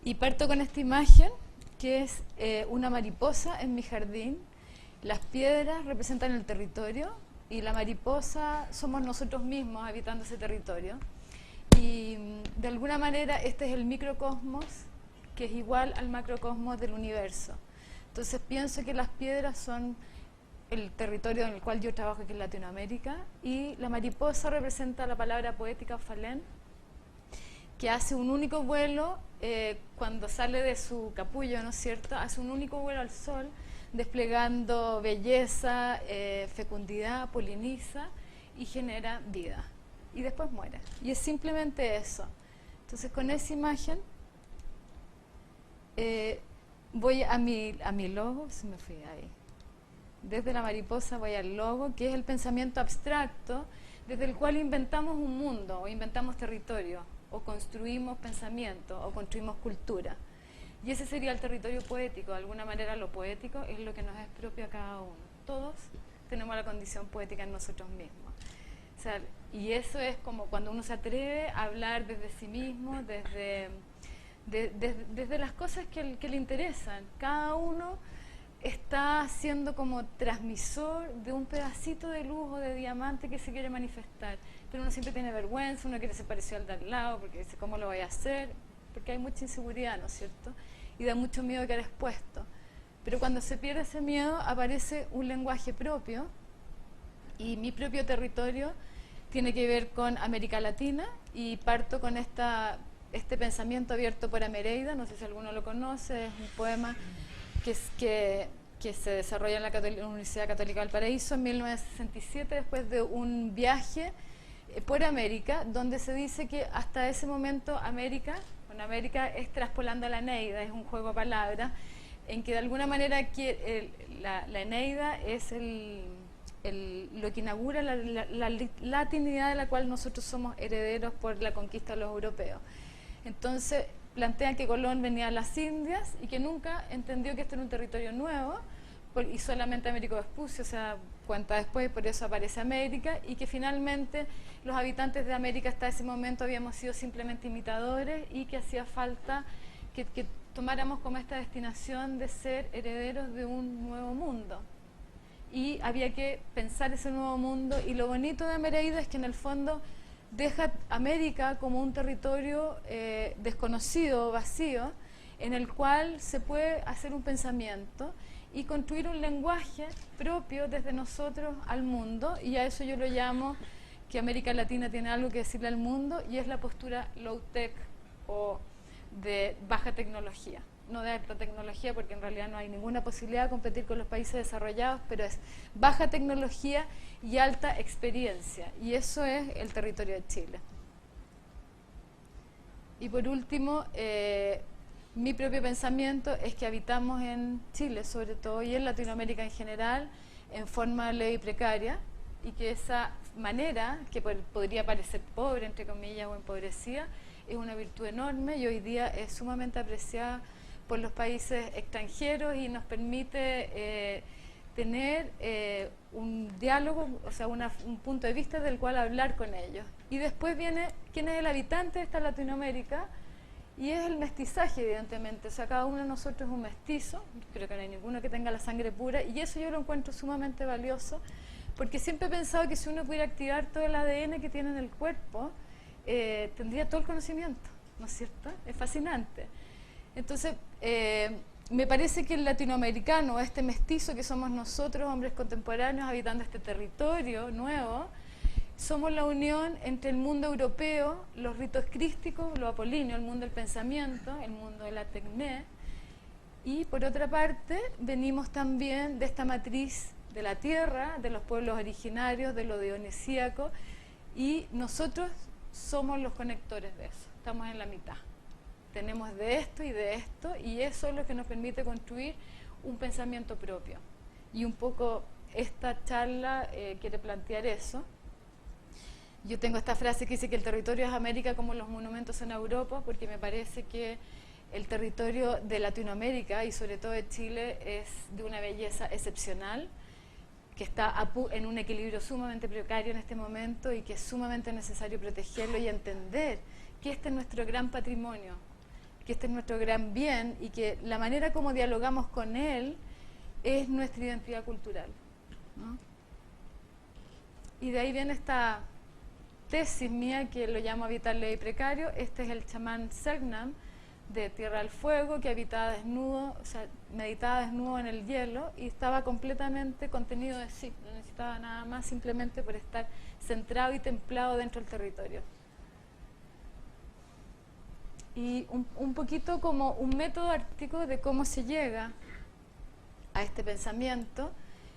Y parto con esta imagen, que es una mariposa en mi jardín. Las piedras representan el territorio y la mariposa somos nosotros mismos habitando ese territorio. Y de alguna manera este es el microcosmos, que es igual al macrocosmos del universo. Entonces pienso que las piedras son el territorio en el cual yo trabajo, que es Latinoamérica, y la mariposa representa la palabra poética Falén, que hace un único vuelo cuando sale de su capullo, ¿no es cierto? Hace un único vuelo al sol, desplegando belleza, fecundidad, poliniza y genera vida. Y después muere. Y es simplemente eso. Entonces, con esa imagen voy a mi logo, se me fui ahí. Desde la mariposa voy al logo, que es el pensamiento abstracto, desde el cual inventamos un mundo, o inventamos territorio, o construimos pensamiento, o construimos cultura. Y ese sería el territorio poético. De alguna manera lo poético es lo que nos es propio a cada uno. Todos tenemos la condición poética en nosotros mismos. O sea, y eso es como cuando uno se atreve a hablar desde sí mismo, desde las cosas que le interesan. Cada uno está siendo como transmisor de un pedacito de luz o de diamante que se quiere manifestar. Pero uno siempre tiene vergüenza, uno quiere ser parecido al de al lado, porque dice, ¿cómo lo voy a hacer? Porque hay mucha inseguridad, ¿no es cierto? Y da mucho miedo quedar expuesto. Pero cuando se pierde ese miedo, aparece un lenguaje propio, y mi propio territorio tiene que ver con América Latina, y parto con este pensamiento abierto por Amereida, no sé si alguno lo conoce, es un poema que se desarrolla en la Universidad Católica del Paraíso en 1967, después de un viaje por América, donde se dice que hasta ese momento América es traspolando a la Eneida, es un juego de palabras, en que de alguna manera la Eneida es lo que inaugura la latinidad de la cual nosotros somos herederos por la conquista de los europeos. Entonces plantean que Colón venía a las Indias y que nunca entendió que este era un territorio nuevo, y solamente Américo Vespucio, o sea, cuenta después, por eso aparece América, y que finalmente los habitantes de América hasta ese momento habíamos sido simplemente imitadores, y que hacía falta que tomáramos como esta destinación de ser herederos de un nuevo mundo. Y había que pensar ese nuevo mundo, y lo bonito de Amereida es que en el fondo deja América como un territorio desconocido, vacío, en el cual se puede hacer un pensamiento y construir un lenguaje propio desde nosotros al mundo, y a eso yo lo llamo que América Latina tiene algo que decirle al mundo, y es la postura low-tech o de baja tecnología. No de alta tecnología, porque en realidad no hay ninguna posibilidad de competir con los países desarrollados, pero es baja tecnología y alta experiencia, y eso es el territorio de Chile. Y por último, mi propio pensamiento es que habitamos en Chile, sobre todo, y en Latinoamérica en general, en forma leve y precaria, y que esa manera, que podría parecer pobre, entre comillas, o empobrecida, es una virtud enorme, y hoy día es sumamente apreciada por los países extranjeros, y nos permite tener un diálogo, o sea, un punto de vista del cual hablar con ellos. Y después viene quién es el habitante de esta Latinoamérica, y es el mestizaje, evidentemente. O sea, cada uno de nosotros es un mestizo, creo que no hay ninguno que tenga la sangre pura, y eso yo lo encuentro sumamente valioso, porque siempre he pensado que si uno pudiera activar todo el ADN que tiene en el cuerpo, tendría todo el conocimiento, ¿no es cierto? Es fascinante. Entonces, me parece que el latinoamericano, este mestizo que somos nosotros, hombres contemporáneos habitando este territorio nuevo, somos la unión entre el mundo europeo, los ritos crísticos, lo apolíneo, el mundo del pensamiento, el mundo de la tecné, y por otra parte venimos también de esta matriz de la tierra, de los pueblos originarios, de lo dionisíaco, y nosotros somos los conectores de eso, estamos en la mitad. Tenemos de esto, y eso es lo que nos permite construir un pensamiento propio. Y un poco esta charla quiere plantear eso. Yo tengo esta frase que dice que el territorio es América como los monumentos en Europa, porque me parece que el territorio de Latinoamérica y sobre todo de Chile es de una belleza excepcional, que está en un equilibrio sumamente precario en este momento, y que es sumamente necesario protegerlo y entender que este es nuestro gran patrimonio. que este es nuestro gran bien y que la manera como dialogamos con él es nuestra identidad cultural, ¿no? Y de ahí viene esta tesis mía que lo llamo habitar leve y precario. Este es el chamán Selknam de Tierra del Fuego, que habitaba desnudo, o sea, meditaba desnudo en el hielo y estaba completamente contenido de sí, no necesitaba nada más simplemente por estar centrado y templado dentro del territorio. Y un poquito como un método artístico de cómo se llega a este pensamiento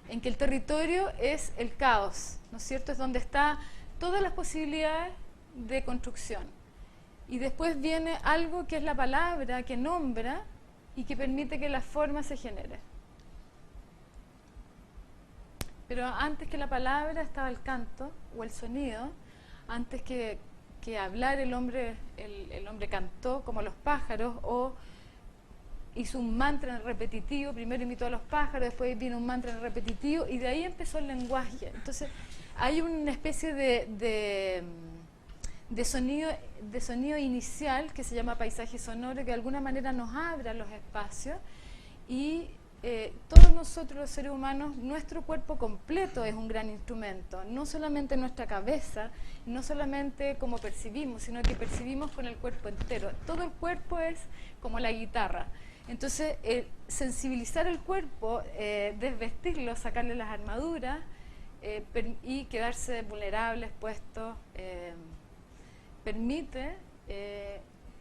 en que el territorio es el caos, ¿no es cierto? Es donde están todas las posibilidades de construcción. Y después viene algo que es la palabra, que nombra y que permite que la forma se genere. Pero antes que la palabra estaba el canto o el sonido, antes que hablar el hombre cantó como los pájaros o hizo un mantra repetitivo, primero imitó a los pájaros, después vino un mantra repetitivo y de ahí empezó el lenguaje. Entonces hay una especie de sonido inicial que se llama paisaje sonoro, que de alguna manera nos abre los espacios y todos nosotros los seres humanos, nuestro cuerpo completo es un gran instrumento, no solamente nuestra cabeza, no solamente como percibimos, sino que percibimos con el cuerpo entero. Todo el cuerpo es como la guitarra. Entonces, sensibilizar el cuerpo, desvestirlo, sacarle las armaduras y quedarse vulnerable, expuesto, permite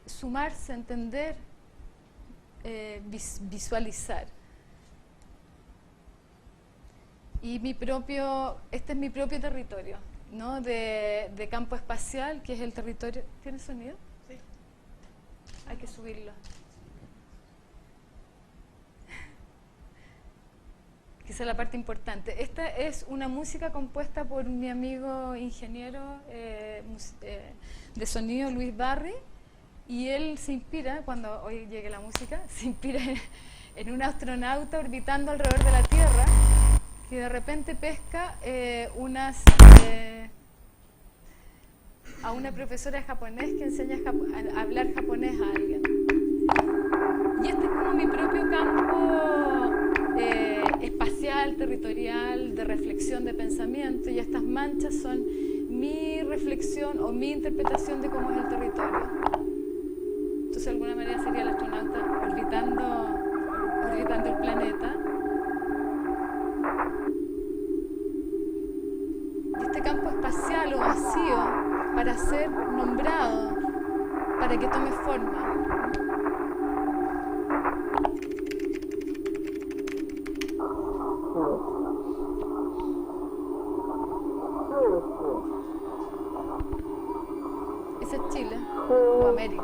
sumarse, entender, visualizar. Y este es mi propio territorio, ¿no? de campo espacial, que es el territorio. ¿Tiene sonido? Sí. Hay que subirlo. Que esa es la parte importante. Esta es una música compuesta por mi amigo ingeniero de sonido, Luis Barry, y él se inspira, cuando hoy llegue la música, se inspira en un astronauta orbitando alrededor de la Tierra, que de repente pesca a una profesora de japonés que enseña a hablar japonés a alguien. Y este es como mi propio campo espacial, territorial, de reflexión, de pensamiento, y estas manchas son mi reflexión o mi interpretación de cómo es el territorio. Entonces, de alguna manera sería el astronauta orbitando el planeta. Y este campo espacial o vacío para ser nombrado, para que tome forma. Ese es Chile o América.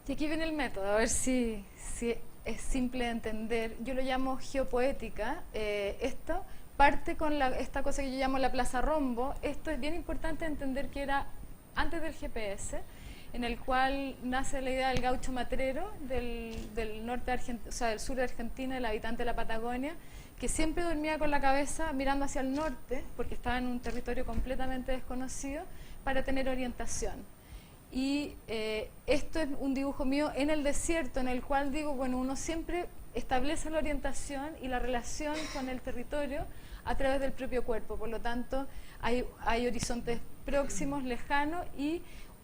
Y aquí viene el método, a ver si es simple de entender. Yo lo llamo geopoética. Esto parte con esta cosa que yo llamo la Plaza Rombo. Esto es bien importante entender que era antes del GPS, en el cual nace la idea del gaucho matrero del norte de Argentina, o sea, del sur de Argentina, el habitante de la Patagonia, que siempre dormía con la cabeza mirando hacia el norte, porque estaba en un territorio completamente desconocido, para tener orientación. Y esto es un dibujo mío en el desierto, en el cual digo, bueno, uno siempre establece la orientación y la relación con el territorio a través del propio cuerpo. Por lo tanto, hay horizontes próximos, lejanos, y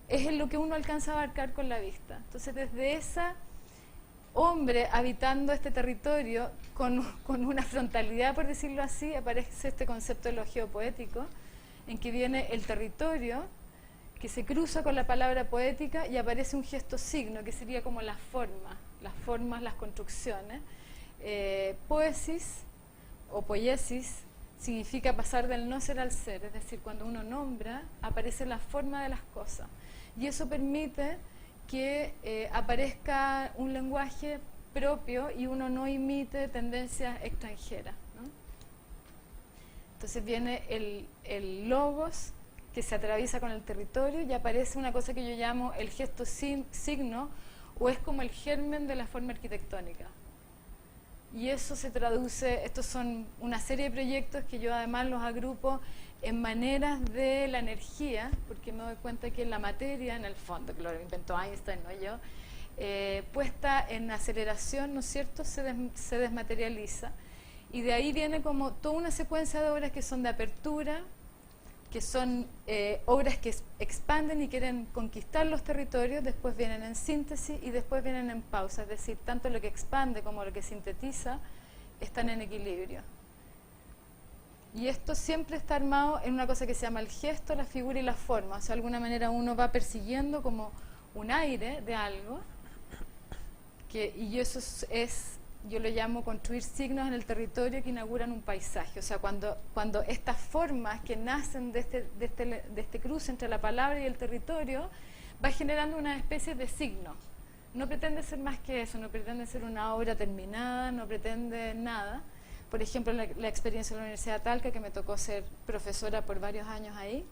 es lo que uno alcanza a abarcar con la vista. Entonces, desde ese hombre habitando este territorio con una frontalidad, por decirlo así, aparece este concepto de lo geopoético, en que viene el territorio, que se cruza con la palabra poética y aparece un gesto signo, que sería como las formas, las construcciones. Poesis o poiesis significa pasar del no ser al ser, es decir, cuando uno nombra, aparece la forma de las cosas. Y eso permite que aparezca un lenguaje propio y uno no imite tendencias extranjeras, ¿no? Entonces viene el logos, que se atraviesa con el territorio y aparece una cosa que yo llamo el gesto signo, o es como el germen de la forma arquitectónica. Y eso se traduce, estos son una serie de proyectos que yo además los agrupo en maneras de la energía, porque me doy cuenta que la materia, en el fondo, que lo inventó Einstein, no yo, puesta en aceleración, ¿no es cierto?, se desmaterializa. Y de ahí viene como toda una secuencia de obras que son de apertura, que son obras que expanden y quieren conquistar los territorios, después vienen en síntesis y después vienen en pausa, es decir, tanto lo que expande como lo que sintetiza están en equilibrio. Y esto siempre está armado en una cosa que se llama el gesto, la figura y la forma, o sea, de alguna manera uno va persiguiendo como un aire de algo, y eso es yo lo llamo construir signos en el territorio que inauguran un paisaje. O sea, cuando estas formas que nacen de este cruce entre la palabra y el territorio, va generando una especie de signo. No pretende ser más que eso, no pretende ser una obra terminada, no pretende nada. Por ejemplo, la experiencia en la Universidad de Talca, que me tocó ser profesora por varios años ahí,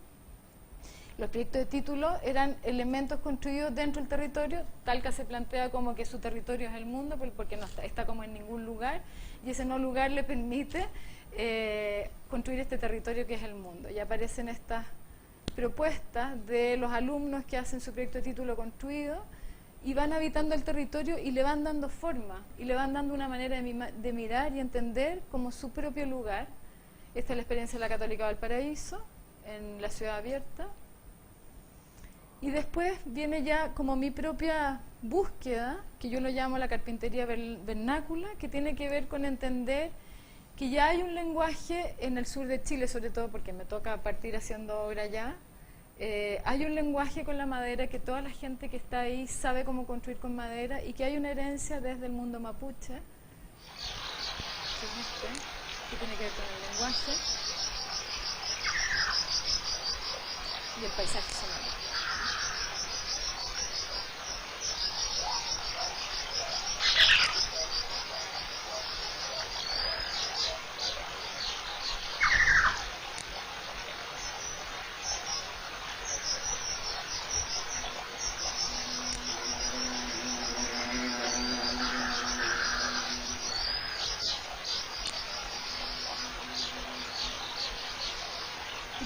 los proyectos de título eran elementos construidos dentro del territorio. Talca se plantea como que su territorio es el mundo, porque no está como en ningún lugar, y ese no lugar le permite construir este territorio que es el mundo. Y aparecen estas propuestas de los alumnos que hacen su proyecto de título construido y van habitando el territorio y le van dando forma, y le van dando una manera de mirar y entender como su propio lugar. Esta es la experiencia de la Católica Valparaíso, en la ciudad abierta. Y después viene ya como mi propia búsqueda, que yo lo llamo la carpintería vernácula, que tiene que ver con entender que ya hay un lenguaje en el sur de Chile, sobre todo porque me toca partir haciendo obra allá. Hay un lenguaje con la madera que toda la gente que está ahí sabe cómo construir con madera, y que hay una herencia desde el mundo mapuche, que tiene que ver con el lenguaje y el paisaje sonoro.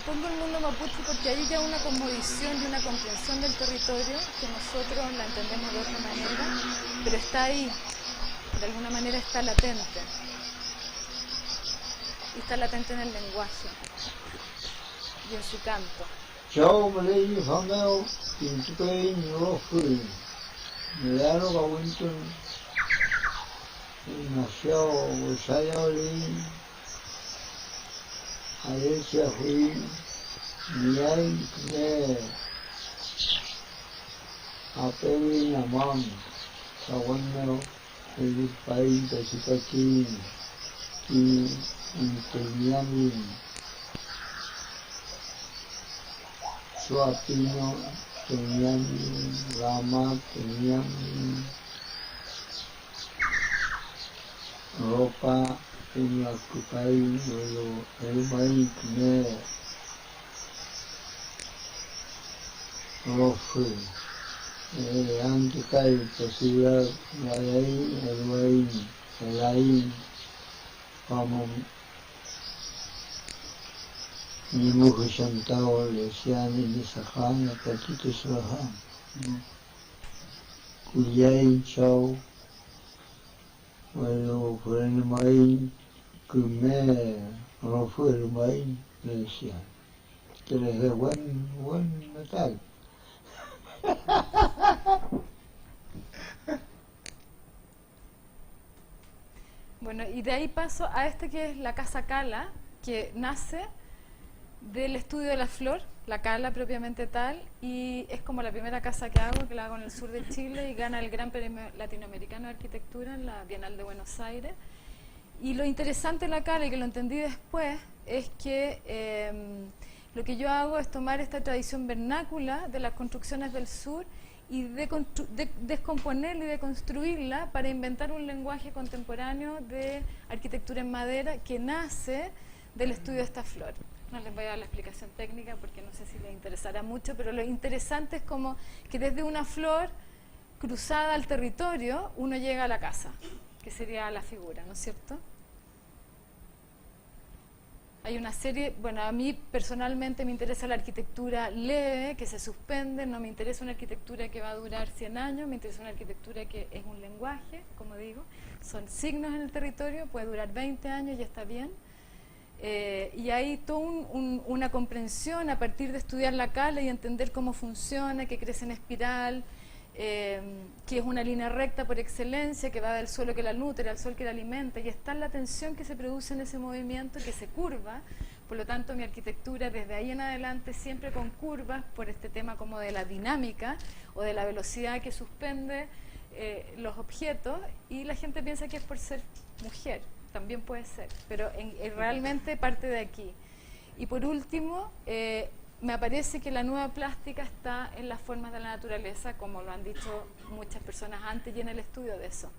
Pongo el mundo mapuche porque hay ya una cosmovisión y una comprensión del territorio que nosotros la entendemos de otra manera, pero está ahí, de alguna manera está latente. Y está latente en el lenguaje y en su canto. Ayecia fui niay ne apewi namam sawanno el país de Sitaki y Inteliami Suapino Teniami Rama Teniami Ropa Punya kukai lalu elmai kene rofe antukai posibilidad layai elmai elai pamom ni mujer santao lesiani ni sahana patito saham kuyai chau lalu elmai que no fue el maíz, le decían, que les dé buen metal. Bueno, y de ahí paso a este que es la Casa Cala, que nace del estudio de la flor, la Cala propiamente tal, y es como la primera casa que la hago en el sur de Chile, y gana el Gran Premio Latinoamericano de Arquitectura en la Bienal de Buenos Aires. Y lo interesante de la Cala, y que lo entendí después, es que lo que yo hago es tomar esta tradición vernácula de las construcciones del sur y descomponerla y deconstruirla para inventar un lenguaje contemporáneo de arquitectura en madera que nace del estudio de esta flor. No les voy a dar la explicación técnica porque no sé si les interesará mucho, pero lo interesante es como que desde una flor cruzada al territorio uno llega a la casa, que sería la figura, ¿no es cierto? Hay una serie, bueno, a mí personalmente me interesa la arquitectura leve, que se suspende, no me interesa una arquitectura que va a durar 100 años, me interesa una arquitectura que es un lenguaje, como digo, son signos en el territorio, puede durar 20 años y está bien. Y hay toda una comprensión a partir de estudiar la cala y entender cómo funciona, que crece en espiral, que es una línea recta por excelencia, que va del suelo que la nutre al sol que la alimenta, y está la tensión que se produce en ese movimiento, que se curva. Por lo tanto, mi arquitectura desde ahí en adelante siempre con curvas, por este tema como de la dinámica o de la velocidad que suspende los objetos, y la gente piensa que es por ser mujer. También puede ser, pero realmente parte de aquí. Y por último, me parece que la nueva plástica está en las formas de la naturaleza, como lo han dicho muchas personas antes y en el estudio de eso.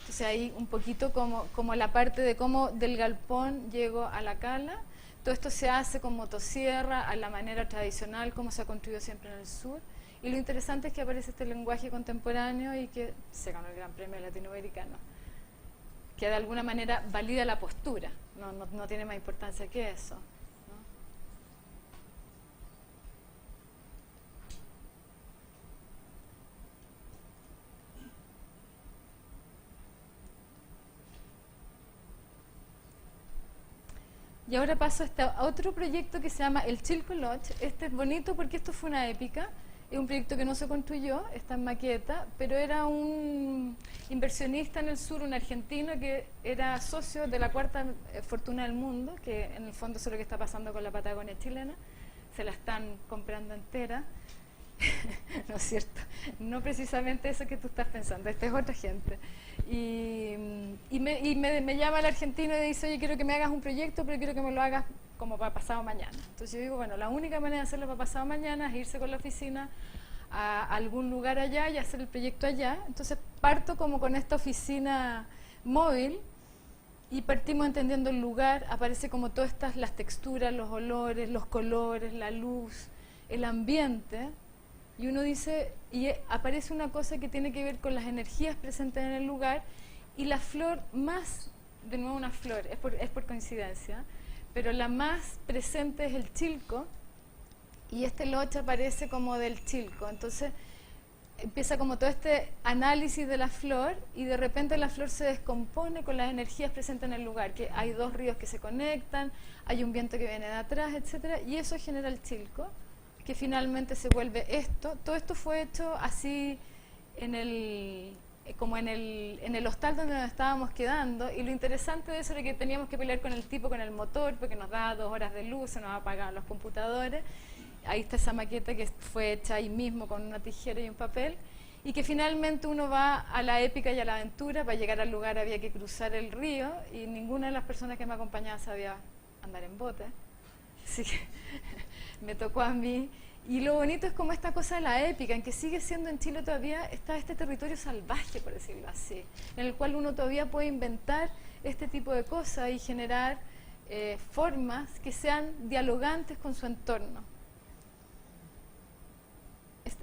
Entonces ahí un poquito como la parte de cómo del galpón llego a la cala. Todo esto se hace con motosierra, a la manera tradicional, como se ha construido siempre en el sur. Y lo interesante es que aparece este lenguaje contemporáneo y que se ganó el Gran Premio Latinoamericano, que de alguna manera valida la postura, no tiene más importancia que eso, ¿no? Y ahora paso a otro proyecto que se llama el Chilco Lodge. Este es bonito porque esto fue una épica. Es un proyecto que no se construyó, está en maqueta, pero era un inversionista en el sur, un argentino que era socio de la cuarta fortuna del mundo, que en el fondo eso es lo que está pasando con la Patagonia chilena, se la están comprando entera, ¿no es cierto? No precisamente eso que tú estás pensando, esta es otra gente. Y me llama el argentino y dice, oye, quiero que me hagas un proyecto, pero quiero que me lo hagas como para pasado mañana. Entonces yo digo, bueno, la única manera de hacerlo para pasado mañana es irse con la oficina a algún lugar allá y hacer el proyecto allá. Entonces parto como con esta oficina móvil y partimos entendiendo el lugar, aparece como todas las texturas, los olores, los colores, la luz, el ambiente, y uno dice, y aparece una cosa que tiene que ver con las energías presentes en el lugar, y la flor más, de nuevo una flor, es por coincidencia, pero la más presente es el chilco, y este loche aparece como del chilco. Entonces empieza como todo este análisis de la flor, y de repente la flor se descompone con las energías presentes en el lugar, que hay dos ríos que se conectan, hay un viento que viene de atrás, etcétera, y eso genera el chilco, que finalmente se vuelve esto. Todo esto fue hecho así como en el hostal donde nos estábamos quedando, y lo interesante de eso era que teníamos que pelear con el tipo con el motor porque nos daba 2 horas de luz, se nos apagaban los computadores. Ahí está esa maqueta que fue hecha ahí mismo con una tijera y un papel, y que finalmente uno va a la épica y a la aventura. Para llegar al lugar había que cruzar el río, y ninguna de las personas que me acompañaba sabía andar en bote, así que me tocó a mí. Y lo bonito es como esta cosa de la épica, en que sigue siendo en Chile todavía está este territorio salvaje, por decirlo así, en el cual uno todavía puede inventar este tipo de cosas y generar formas que sean dialogantes con su entorno.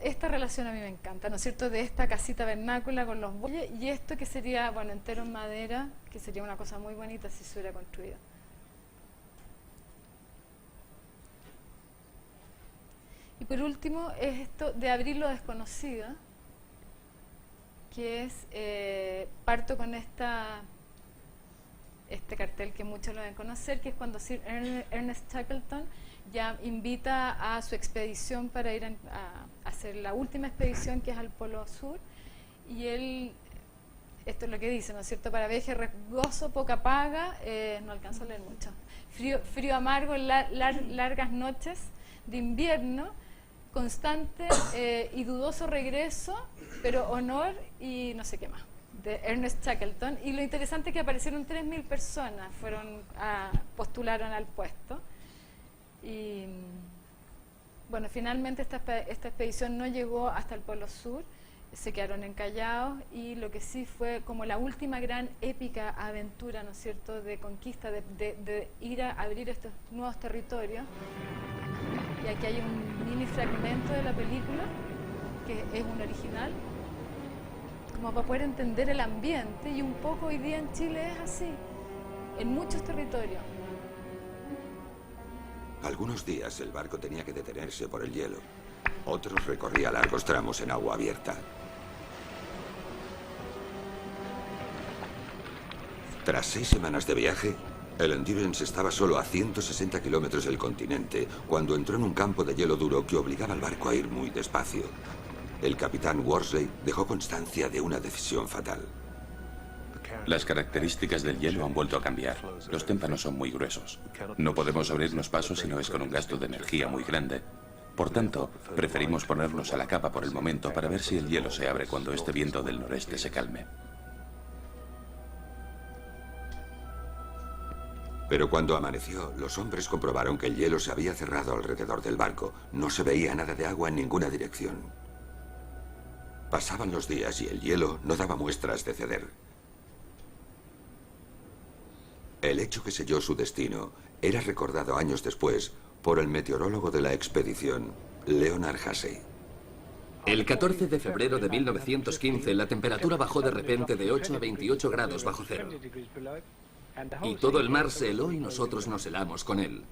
Esta relación a mí me encanta, ¿no es cierto?, de esta casita vernácula con los bueyes, y esto que sería, bueno, entero en madera, que sería una cosa muy bonita si se hubiera construido. Y por último es esto de abrir lo desconocido, que es, parto con este cartel que muchos lo deben conocer, que es cuando Sir Ernest Shackleton ya invita a su expedición para ir a hacer la última expedición, que es al Polo Sur, y él, esto es lo que dice, ¿no es cierto?, para viaje riesgoso, poca paga, no alcanzo a leer mucho, frío amargo, largas noches de invierno, constante y dudoso regreso, pero honor y no sé qué más, de Ernest Shackleton. Y lo interesante es que aparecieron 3.000 personas, postularon al puesto, y bueno, finalmente esta expedición no llegó hasta el Polo Sur, se quedaron encallados, y lo que sí fue como la última gran épica aventura, ¿no es cierto?, de conquista, de ir a abrir estos nuevos territorios. Y aquí hay un mini fragmento de la película, que es un original, como para poder entender el ambiente, y un poco hoy día en Chile es así, en muchos territorios. Algunos días el barco tenía que detenerse por el hielo. Otros recorría largos tramos en agua abierta. Tras 6 semanas de viaje, el Endurance estaba solo a 160 kilómetros del continente cuando entró en un campo de hielo duro que obligaba al barco a ir muy despacio. El capitán Worsley dejó constancia de una decisión fatal. Las características del hielo han vuelto a cambiar. Los témpanos son muy gruesos. No podemos abrirnos paso si no es con un gasto de energía muy grande. Por tanto, preferimos ponernos a la capa por el momento para ver si el hielo se abre cuando este viento del noreste se calme. Pero cuando amaneció, los hombres comprobaron que el hielo se había cerrado alrededor del barco. No se veía nada de agua en ninguna dirección. Pasaban los días y el hielo no daba muestras de ceder. El hecho que selló su destino era recordado años después por el meteorólogo de la expedición, Leonard Hussey. El 14 de febrero de 1915, la temperatura bajó de repente de 8 a 28 grados bajo cero. Y todo el mar se heló y nosotros nos helamos con él.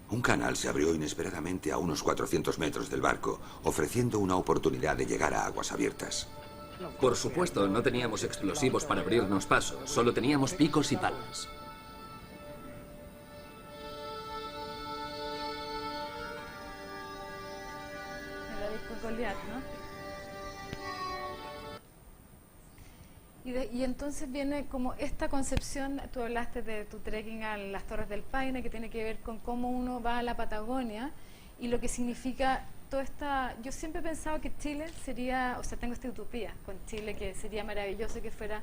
Un canal se abrió inesperadamente a unos 400 metros del barco, ofreciendo una oportunidad de llegar a aguas abiertas. Por supuesto, no teníamos explosivos para abrirnos paso, solo teníamos picos y palas. Goliat, ¿no? Y entonces viene como esta concepción. Tú hablaste de tu trekking a las Torres del Paine, que tiene que ver con cómo uno va a la Patagonia y lo que significa toda esta... Yo siempre he pensado que Chile sería, o sea, tengo esta utopía con Chile, que sería maravilloso que fuera,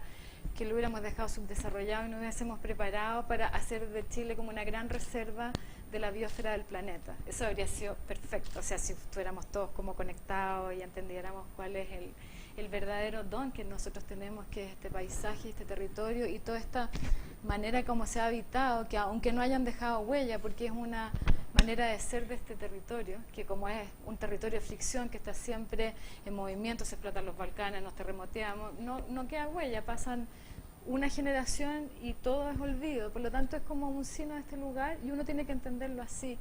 que lo hubiéramos dejado subdesarrollado y nos hubiésemos preparado para hacer de Chile como una gran reserva de la biosfera del planeta. Eso habría sido perfecto, o sea, si estuviéramos todos como conectados y entendiéramos cuál es el verdadero don que nosotros tenemos, que es este paisaje, este territorio y toda esta manera como se ha habitado, que aunque no hayan dejado huella, porque es una manera de ser de este territorio, que como es un territorio de fricción, que está siempre en movimiento, se explotan los volcanes, nos terremoteamos, no queda huella, pasan una generación y todo es olvido. Por lo tanto es como un signo de este lugar y uno tiene que entenderlo así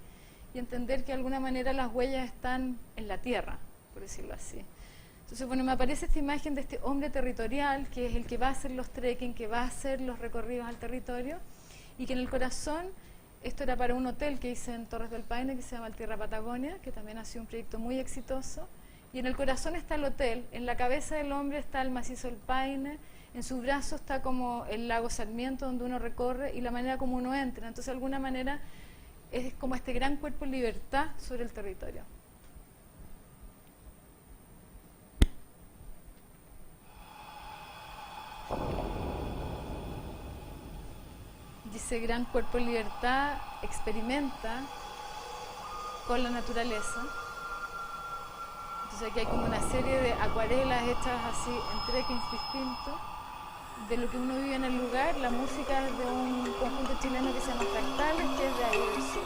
y entender que de alguna manera las huellas están en la tierra, por decirlo así. Entonces, bueno, me aparece esta imagen de este hombre territorial, que es el que va a hacer los trekking, que va a hacer los recorridos al territorio, y que en el corazón, esto era para un hotel que hice en Torres del Paine, que se llama el Tierra Patagonia, que también ha sido un proyecto muy exitoso, y en el corazón está el hotel, en la cabeza del hombre está el macizo del Paine, en su brazo está como el lago Sarmiento, donde uno recorre, y la manera como uno entra. Entonces, de alguna manera, es como este gran cuerpo de libertad sobre el territorio. Y ese gran cuerpo de libertad experimenta con la naturaleza. Entonces aquí hay como una serie de acuarelas hechas así en trekkings distintos de lo que uno vive en el lugar. La música es de un conjunto chileno que se llama Fractales, que es de ahí del sur.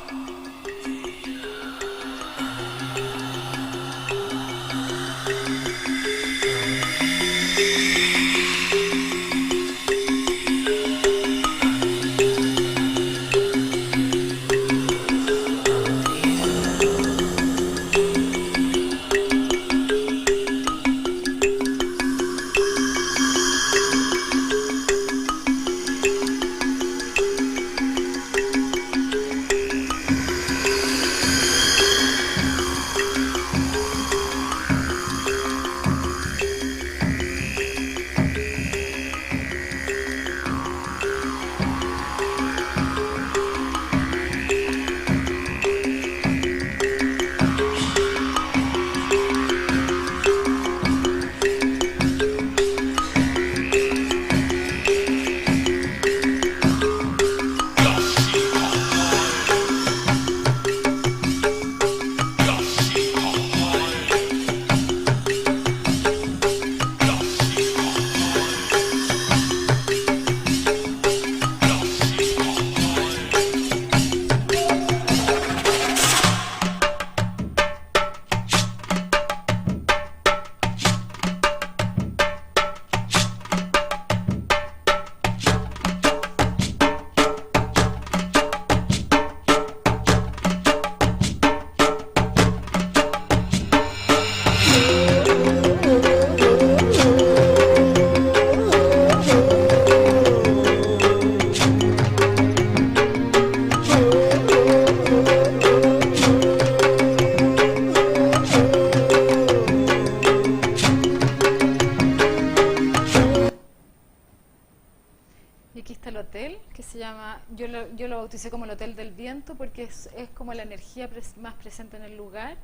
hotel que se llama, yo lo bauticé como el Hotel del Viento porque es como la energía más presente en el lugar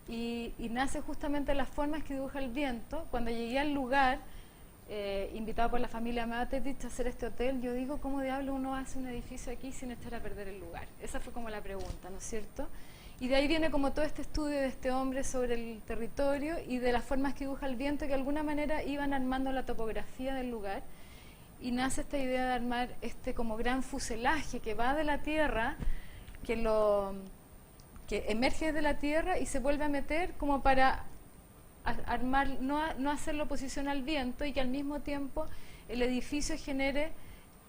y nace justamente de las formas que dibuja el viento. Cuando llegué al lugar, invitado por la familia Matetic a hacer este hotel, yo digo, ¿cómo diablo uno hace un edificio aquí sin echar a perder el lugar? Esa fue como la pregunta, ¿no es cierto? Y de ahí viene como todo este estudio de este hombre sobre el territorio y de las formas que dibuja el viento que de alguna manera iban armando la topografía del lugar. Y nace esta idea de armar este como gran fuselaje que va de la tierra, que emerge de la tierra y se vuelve a meter como para armar, no hacerle oposición al viento y que al mismo tiempo el edificio genere,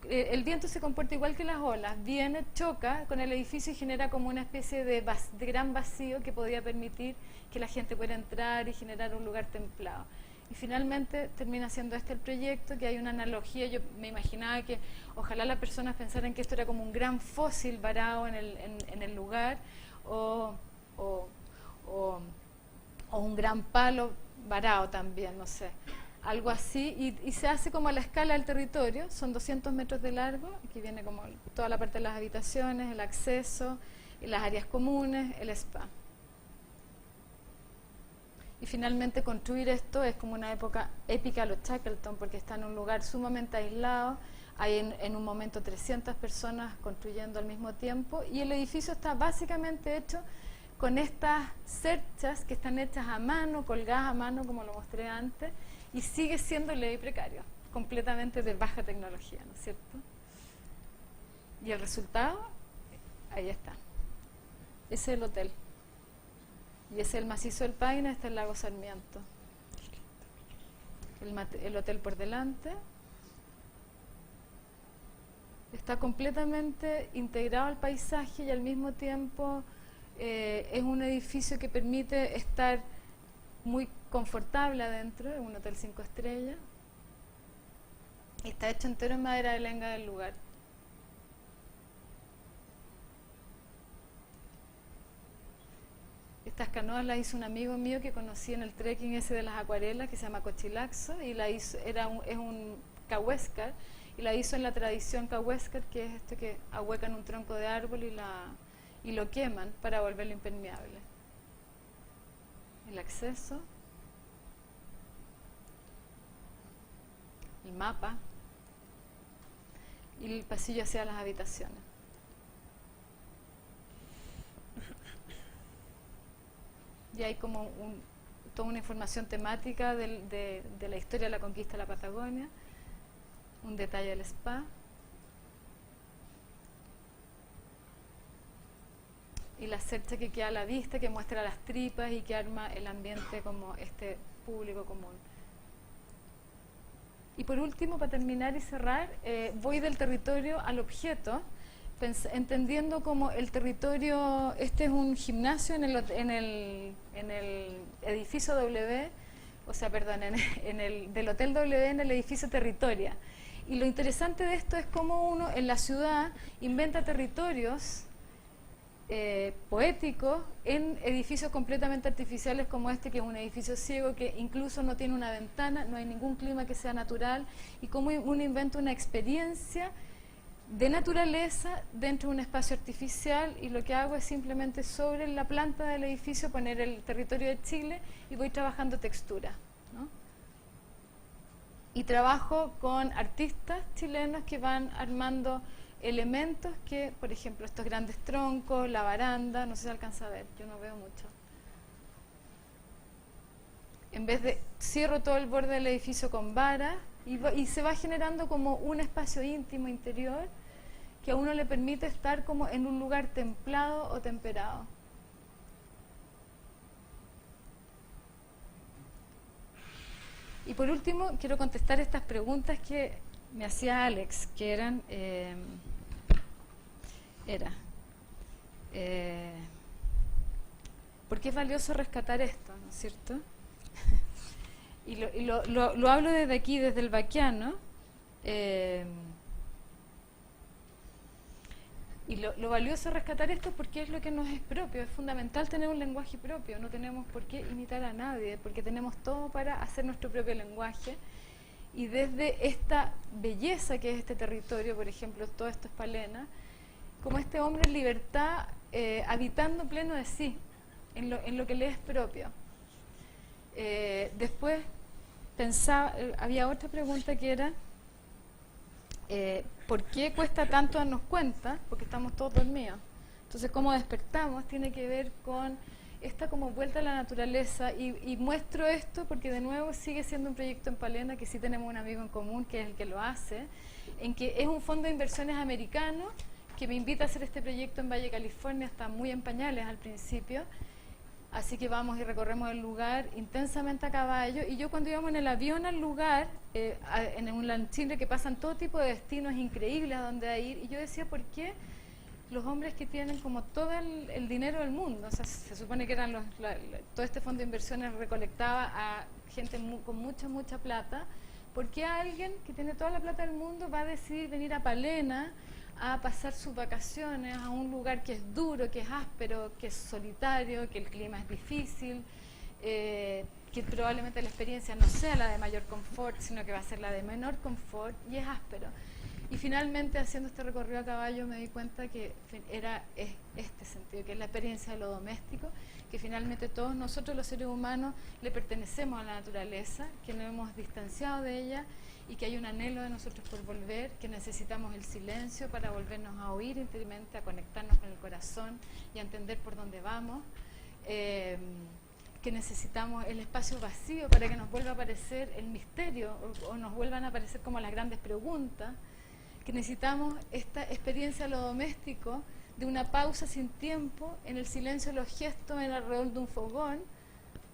el viento se comporta igual que las olas, viene, choca con el edificio y genera como una especie de gran vacío que podría permitir que la gente pueda entrar y generar un lugar templado. Y finalmente termina siendo este el proyecto, que hay una analogía. Yo me imaginaba que ojalá las personas pensaran que esto era como un gran fósil varado en el lugar o un gran palo varado también, no sé, algo así, y se hace como a la escala del territorio. Son 200 metros de largo, aquí viene como toda la parte de las habitaciones, el acceso, las áreas comunes, el spa. Y finalmente construir esto es como una época épica a los Shackleton, porque está en un lugar sumamente aislado, hay en un momento 300 personas construyendo al mismo tiempo, y el edificio está básicamente hecho con estas cerchas que están hechas a mano, colgadas a mano, como lo mostré antes, y sigue siendo leve y precario, completamente de baja tecnología, ¿no es cierto? Y el resultado, ahí está. Ese es el hotel. Y ese es el macizo del Paine, este es el lago Sarmiento. El hotel por delante. Está completamente integrado al paisaje y al mismo tiempo es un edificio que permite estar muy confortable adentro, es un hotel 5 estrellas. Está hecho entero en madera de lenga del lugar. Estas canoas las hizo un amigo mío que conocí en el trekking ese de las acuarelas, que se llama Cochilaxo, y la hizo, es un cahuéscar, y la hizo en la tradición cahuéscar, que es esto que ahuecan un tronco de árbol y lo queman para volverlo impermeable. El acceso, el mapa y el pasillo hacia las habitaciones. Y hay como toda una información temática de la historia de la conquista de la Patagonia, un detalle del spa, y la cercha que queda a la vista, que muestra las tripas y que arma el ambiente como este público común. Y por último, para terminar y cerrar, voy del territorio al objeto, entendiendo como el territorio. Este es un gimnasio en el edificio W, o sea, perdón, del Hotel W en el edificio Territoria. Y lo interesante de esto es cómo uno en la ciudad inventa territorios poéticos en edificios completamente artificiales como este, que es un edificio ciego que incluso no tiene una ventana, no hay ningún clima que sea natural, y cómo uno inventa una experiencia de naturaleza dentro de un espacio artificial. Y lo que hago es simplemente sobre la planta del edificio poner el territorio de Chile y voy trabajando textura, ¿no? Y trabajo con artistas chilenos que van armando elementos que, por ejemplo, estos grandes troncos, la baranda, no sé si se alcanza a ver, yo no veo mucho. En vez de, cierro todo el borde del edificio con varas y se va generando como un espacio íntimo interior que a uno le permite estar como en un lugar templado o temperado. Y por último, quiero contestar estas preguntas que me hacía Alex, que eran, ¿por qué es valioso rescatar esto, no es cierto? Y lo hablo desde aquí, desde el Baquiano, y lo valioso es rescatar esto porque es lo que nos es propio. Es fundamental tener un lenguaje propio, no tenemos por qué imitar a nadie, porque tenemos todo para hacer nuestro propio lenguaje. y desde esta belleza que es este territorio, por ejemplo, todo esto es Palena, como este hombre en libertad, habitando pleno de sí, en lo que le es propio. Después pensaba, había otra pregunta que era, ¿por qué cuesta tanto darnos cuenta? Porque estamos todos dormidos. Entonces, cómo despertamos tiene que ver con esta como vuelta a la naturaleza, y muestro esto porque de nuevo sigue siendo un proyecto en Palena, que sí tenemos un amigo en común que es el que lo hace, en que es un fondo de inversiones americano que me invita a hacer este proyecto en Valle, California. Está muy en pañales al principio, así que vamos y recorremos el lugar intensamente a caballo, y yo cuando íbamos en el avión al lugar, en un Chile que pasan todo tipo de destinos increíbles a donde ir, y yo decía, ¿por qué los hombres que tienen como todo el dinero del mundo, o sea, se supone que eran todo este fondo de inversiones recolectaba a gente con mucha plata, ¿por qué alguien que tiene toda la plata del mundo va a decidir venir a Palena a pasar sus vacaciones a un lugar que es duro, que es áspero, que es solitario, que el clima es difícil, que probablemente la experiencia no sea la de mayor confort, sino que va a ser la de menor confort, y es áspero? Y finalmente, haciendo este recorrido a caballo, me di cuenta que es este sentido, que es la experiencia de lo doméstico, que finalmente todos nosotros los seres humanos le pertenecemos a la naturaleza, que nos hemos distanciado de ella y que hay un anhelo de nosotros por volver, que necesitamos el silencio para volvernos a oír interiormente, a conectarnos con el corazón y a entender por dónde vamos, que necesitamos el espacio vacío para que nos vuelva a aparecer el misterio o nos vuelvan a aparecer como las grandes preguntas, que necesitamos esta experiencia de lo doméstico, de una pausa sin tiempo, en el silencio de los gestos en alrededor de un fogón,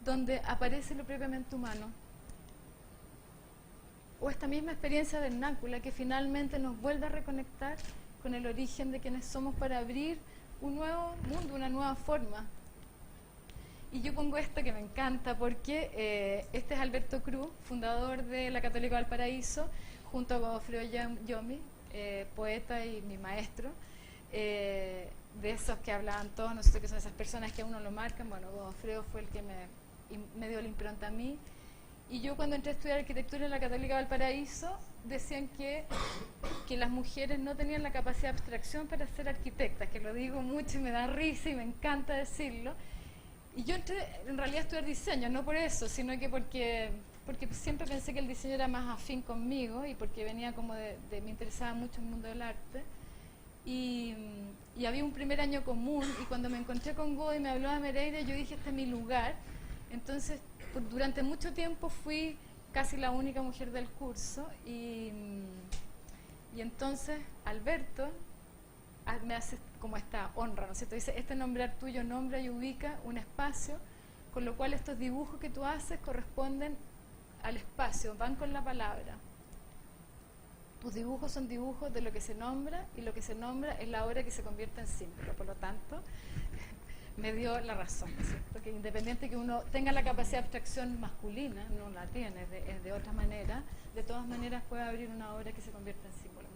donde aparece lo propiamente humano. O esta misma experiencia vernácula que finalmente nos vuelve a reconectar con el origen de quienes somos para abrir un nuevo mundo, una nueva forma. Y yo pongo esto que me encanta porque este es Alberto Cruz, fundador de la Católica Valparaíso, junto a Godofredo Yomi, poeta y mi maestro, de esos que hablaban todos nosotros, que son esas personas que a uno lo marcan. Bueno, Godofredo fue el que me dio la impronta a mí. Y yo cuando entré a estudiar arquitectura en la Católica Valparaíso, decían que las mujeres no tenían la capacidad de abstracción para ser arquitectas, que lo digo mucho y me da risa y me encanta decirlo. Y yo entré en realidad a estudiar diseño, no por eso, sino que porque siempre pensé que el diseño era más afín conmigo y porque venía como me interesaba mucho el mundo del arte. Y había un primer año común, y cuando me encontré con Go y me habló de Mereira, yo dije, este es mi lugar. Entonces, durante mucho tiempo fui casi la única mujer del curso, y entonces Alberto me hace como esta honra, ¿no es cierto? Dice, este nombrar tuyo nombra y ubica un espacio, con lo cual estos dibujos que tú haces corresponden al espacio, van con la palabra. Tus dibujos son dibujos de lo que se nombra, y lo que se nombra es la obra que se convierte en símbolo. Por lo tanto, me dio la razón, ¿no es cierto? Que independiente que uno tenga la capacidad de abstracción masculina, no la tiene, es de otra manera, de todas maneras puede abrir una obra que se convierta en símbolo.